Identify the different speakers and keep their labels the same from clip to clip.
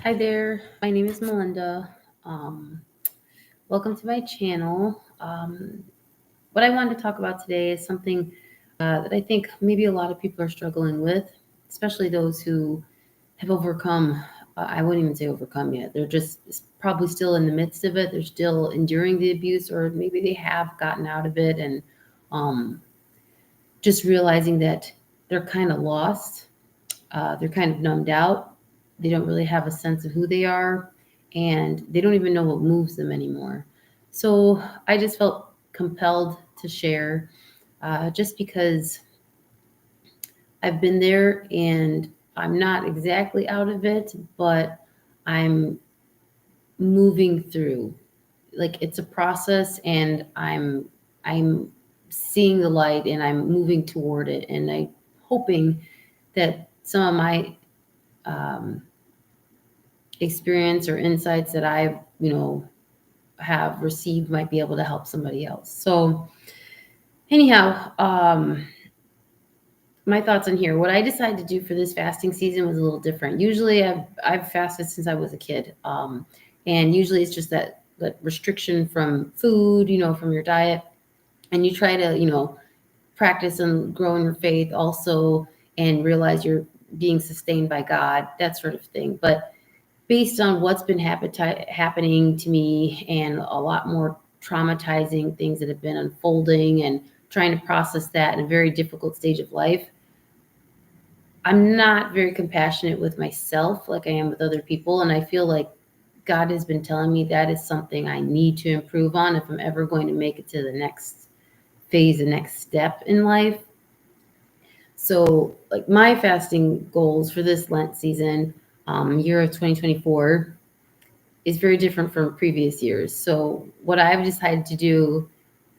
Speaker 1: Hi there, my name is Melinda. Welcome to my channel. What I wanted to talk about today is something that I think maybe a lot of people are struggling with, especially those who have overcome. I wouldn't even say overcome yet. They're just probably still in the midst of it. They're still enduring the abuse, or maybe they have gotten out of it and um, just realizing that they're kind of lost. They're kind of numbed out. They don't really have a sense of who they are, and they don't even know what moves them anymore. So I just felt compelled to share, just because I've been there and I'm not exactly out of it, but I'm moving through. Like it's a process, and I'm seeing the light and I'm moving toward it, and I'm hoping that some of my um, experience or insights that have received might be able to help somebody else. So anyhow, my thoughts on here. What I decided to do for this fasting season was a little different. Usually, I've fasted since I was a kid, and usually it's just that restriction from food, from your diet, and you try to practice and grow in your faith also, and realize you're being sustained by God, that sort of thing. But based on what's been happening to me and a lot more traumatizing things that have been unfolding and trying to process that in a very difficult stage of life, I'm not very compassionate with myself like I am with other people. And I feel like God has been telling me that is something I need to improve on if I'm ever going to make it to the next phase, the next step in life. So, like my fasting goals for this Lent season, year of 2024, is very different from previous years. So, what I've decided to do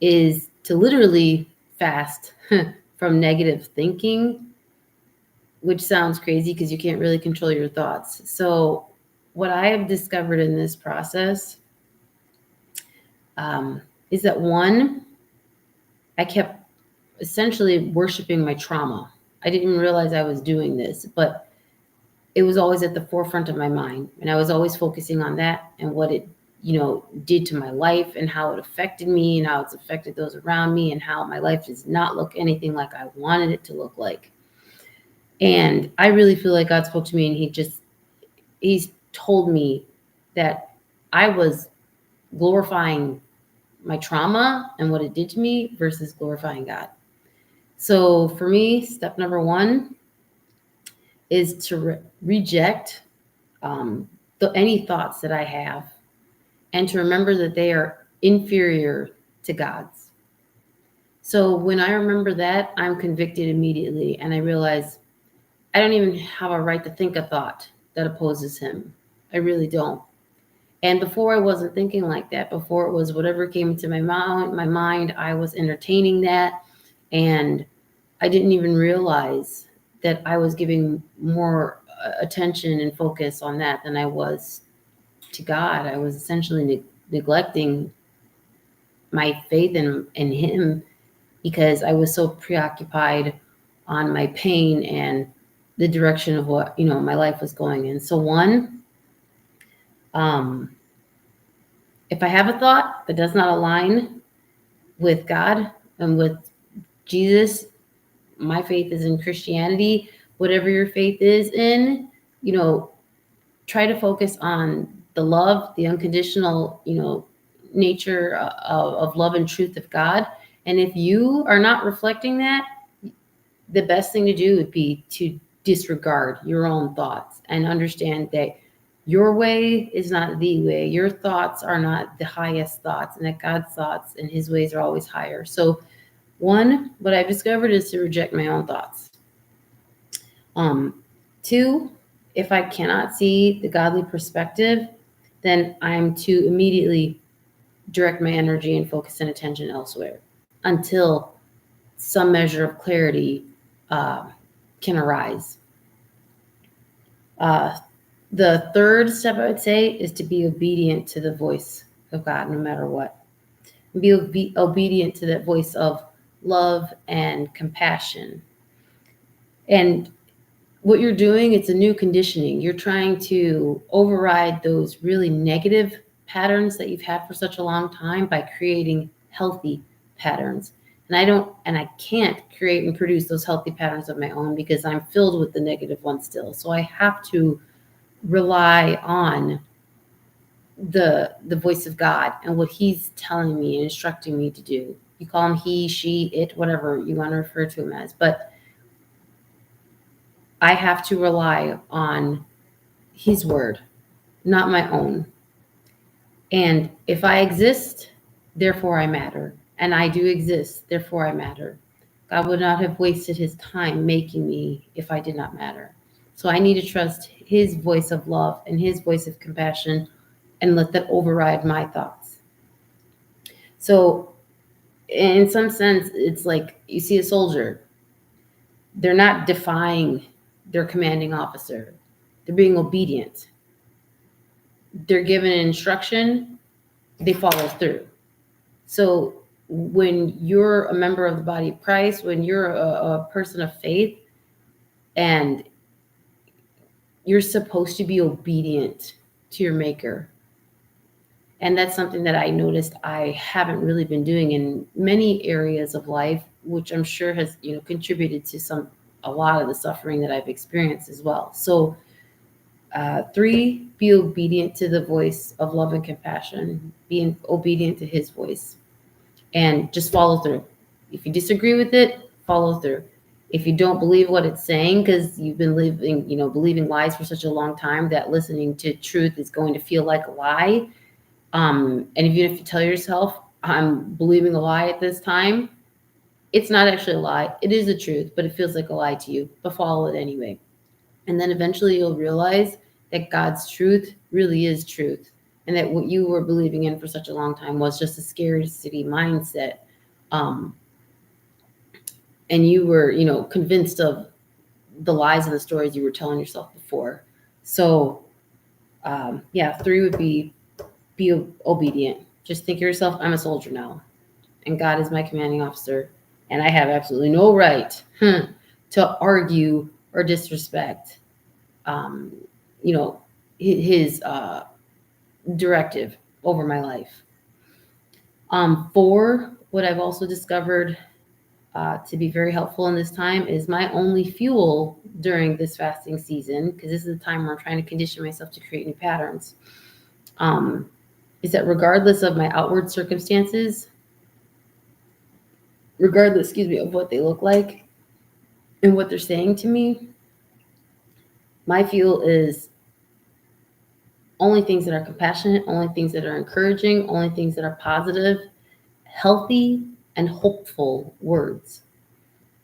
Speaker 1: is to literally fast from negative thinking, which sounds crazy because you can't really control your thoughts. So, what I have discovered in this process, um, is that one, I kept essentially worshiping my trauma. I didn't even realize I was doing this, but it was always at the forefront of my mind. And I was always focusing on that and what it, did to my life and how it affected me and how it's affected those around me and how my life does not look anything like I wanted it to look like. And I really feel like God spoke to me, and he's told me that I was glorifying my trauma and what it did to me versus glorifying God. So for me, step number one is to reject um, any thoughts that I have, and to remember that they are inferior to God's. So when I remember that, I'm convicted immediately, and I realize I don't even have a right to think a thought that opposes him. I really don't. And before I wasn't thinking like that. Before it was whatever came into my mind, I was entertaining that, and I didn't even realize that I was giving more attention and focus on that than I was to God. I was essentially neglecting my faith in Him because I was so preoccupied on my pain and the direction of what my life was going in. So one, um, if I have a thought that does not align with God and with Jesus, my faith is in Christianity. Whatever your faith is in, you know, try to focus on the love, the unconditional, nature of love and truth of God. And if you are not reflecting that, the best thing to do would be to disregard your own thoughts and understand that your way is not the way. Your thoughts are not the highest thoughts, and that God's thoughts and his ways are always higher. So, one, what I've discovered is to reject my own thoughts. Two, if I cannot see the godly perspective, then I'm to immediately direct my energy and focus and attention elsewhere until some measure of clarity uh, can arise. Uh, the third step I would say is to be obedient to the voice of God no matter what. Be obedient to that voice of love and compassion. And what you're doing, it's a new conditioning. You're trying to override those really negative patterns that you've had for such a long time by creating healthy patterns. And I can't create and produce those healthy patterns of my own because I'm filled with the negative ones still. So I have to rely on the voice of God and what he's telling me and instructing me to do. You call him he, she, it, whatever you want to refer to him as. But I have to rely on his word, not my own. And if I exist, therefore I matter. And I do exist, therefore I matter. God would not have wasted his time making me if I did not matter. So I need to trust his voice of love and his voice of compassion and let that override my thoughts. So, in some sense, it's like you see a soldier, they're not defying their commanding officer, they're being obedient. They're given an instruction, they follow through. So when you're a member of the body of Christ, when you're a person of faith, and you're supposed to be obedient to your maker. And that's something that I noticed I haven't really been doing in many areas of life, which I'm sure has, contributed to a lot of the suffering that I've experienced as well. So 3, be obedient to the voice of love and compassion, being obedient to his voice, and just follow through. If you disagree with it, follow through. If you don't believe what it's saying because you've been believing lies for such a long time that listening to truth is going to feel like a lie. And even if you tell yourself, I'm believing a lie at this time, it's not actually a lie. It is the truth, but it feels like a lie to you, but follow it anyway. And then eventually you'll realize that God's truth really is truth. And that what you were believing in for such a long time was just a scarcity mindset. And you were, convinced of the lies and the stories you were telling yourself before. So, 3 would be obedient. Just think of yourself, I'm a soldier now, and God is my commanding officer, and I have absolutely no right to argue or disrespect, his directive over my life. 4, what I've also discovered to be very helpful in this time is my only fuel during this fasting season, because this is the time where I'm trying to condition myself to create new patterns, is that regardless of my outward circumstances, regardless, of what they look like and what they're saying to me, my fuel is only things that are compassionate, only things that are encouraging, only things that are positive, healthy, and hopeful words.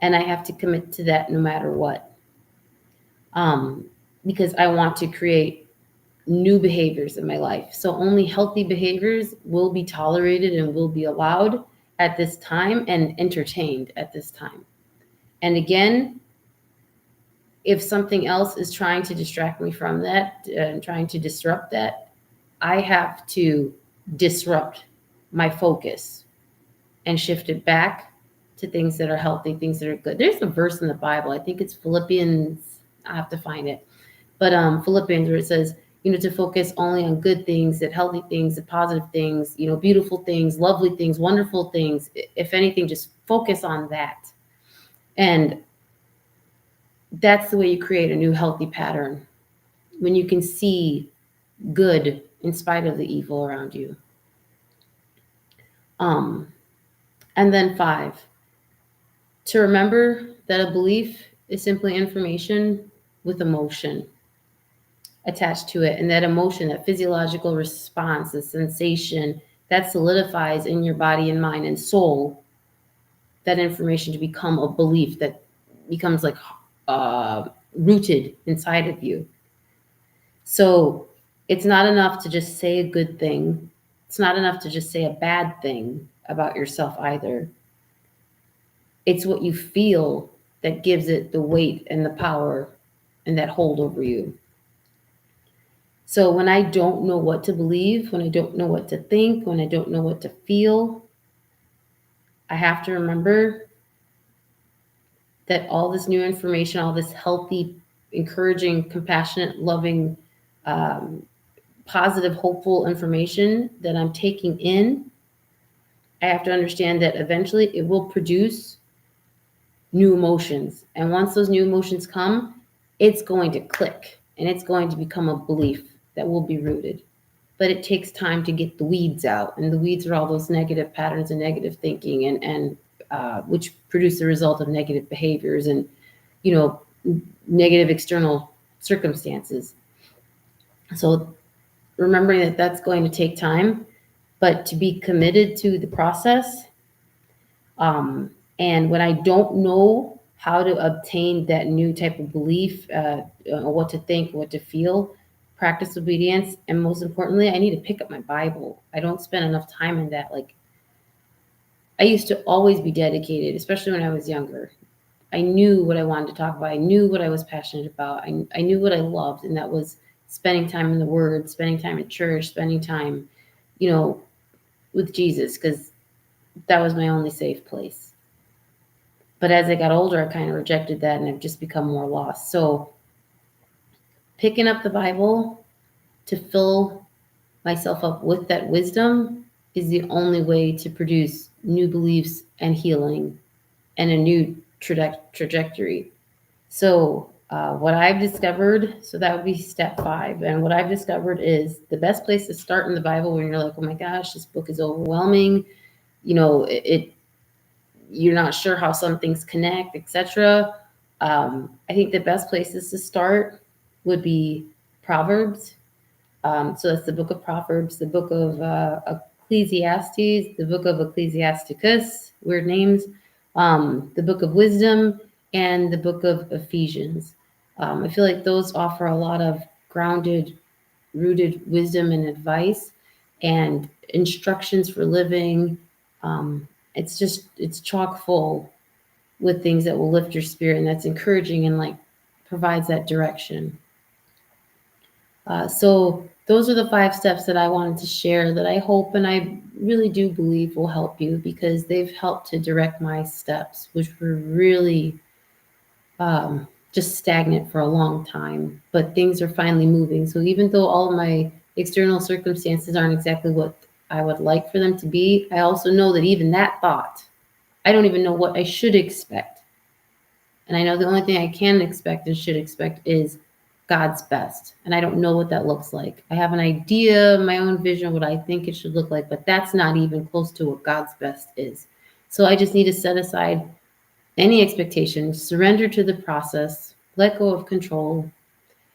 Speaker 1: And I have to commit to that no matter what. Because I want to create new behaviors in my life. So only healthy behaviors will be tolerated and will be allowed at this time and entertained at this time. And again, if something else is trying to distract me from that and trying to disrupt that, I have to disrupt my focus and shift it back to things that are healthy, things that are good. There's a verse in the Bible, I think it's Philippians, I have to find it, but Philippians, where it says, to focus only on good things, that healthy things, the positive things, beautiful things, lovely things, wonderful things. If anything, just focus on that. And that's the way you create a new healthy pattern, when you can see good in spite of the evil around you. And then 5, to remember that a belief is simply information with emotion attached to it. And that emotion, that physiological response, the sensation that solidifies in your body and mind and soul, that information to become a belief that becomes like rooted inside of you. So it's not enough to just say a good thing. It's not enough to just say a bad thing about yourself either. It's what you feel that gives it the weight and the power and that hold over you. So when I don't know what to believe, when I don't know what to think, when I don't know what to feel, I have to remember that all this new information, all this healthy encouraging, compassionate, loving, um, positive, hopeful information that I'm taking in, I have to understand that eventually it will produce new emotions. And once those new emotions come, it's going to click and it's going to become a belief that will be rooted. But it takes time to get the weeds out. And the weeds are all those negative patterns and negative thinking, and which produce the result of negative behaviors and, you know, negative external circumstances. So remembering that that's going to take time, but to be committed to the process. And when I don't know how to obtain that new type of belief, what to think, what to feel, practice obedience, and most importantly, I need to pick up my Bible. I don't spend enough time in that. Like, I used to always be dedicated, especially when I was younger. I knew what I wanted to talk about. I knew what I was passionate about. I knew what I loved, and that was spending time in the Word, spending time in church, spending time, you know, with Jesus, because that was my only safe place. But as I got older, I kind of rejected that and I've just become more lost. So picking up the Bible to fill myself up with that wisdom is the only way to produce new beliefs and healing and a new trajectory. So what I've discovered, so that would be step 5. And what I've discovered is the best place to start in the Bible when you're like, oh my gosh, this book is overwhelming. You know, you're not sure how some things connect, etc. I think the best places to start would be Proverbs. So that's the book of Proverbs, the book of Ecclesiastes, the book of Ecclesiasticus, weird names, the book of Wisdom, and the book of Ephesians. I feel like those offer a lot of grounded, rooted wisdom and advice and instructions for living. It's chock full with things that will lift your spirit and that's encouraging and like provides that direction. So those are the 5 steps that I wanted to share that I hope and I really do believe will help you, because they've helped to direct my steps, which were really just stagnant for a long time, but things are finally moving. So even though all of my external circumstances aren't exactly what I would like for them to be, I also know that even that thought, I don't even know what I should expect. And I know the only thing I can expect and should expect is God's best. And I don't know what that looks like. I have an idea, my own vision, what I think it should look like, but that's not even close to what God's best is. So I just need to set aside any expectations, surrender to the process, let go of control,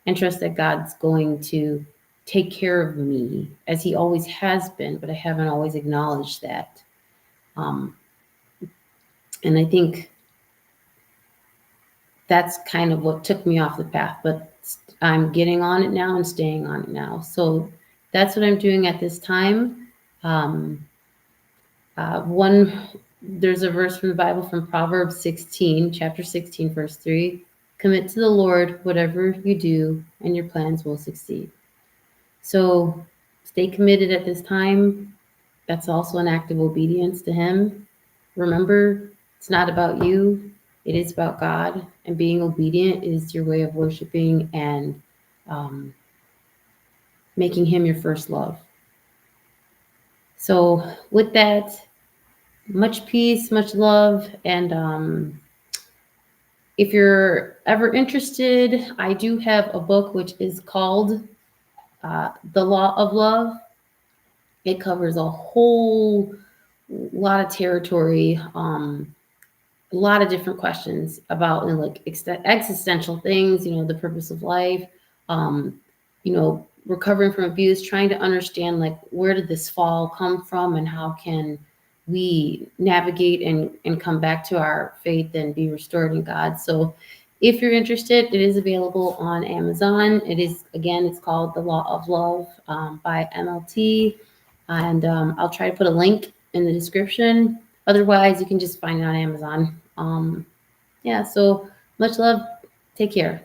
Speaker 1: and trust that God's going to take care of me as he always has been, but I haven't always acknowledged that. And I think that's kind of what took me off the path, but I'm getting on it now and staying on it now. So that's what I'm doing at this time. There's a verse from the Bible from Proverbs 16, chapter 16, verse 3. Commit to the Lord whatever you do, and your plans will succeed. So stay committed at this time. That's also an act of obedience to him. Remember, it's not about you. It is about God, and being obedient is your way of worshiping and making him your first love. So with that, much peace, much love, and if you're ever interested, I do have a book which is called The Law of Love. It covers a whole lot of territory, a lot of different questions about, you know, like existential things, you know, the purpose of life, you know, recovering from abuse, trying to understand like where did this fall come from and how can we navigate and come back to our faith and be restored in God. So if you're interested, it is available on Amazon. It is, again, it's called The Law of Love by MLT. And I'll try to put a link in the description. Otherwise, you can just find it on Amazon. Yeah, so much love. Take care.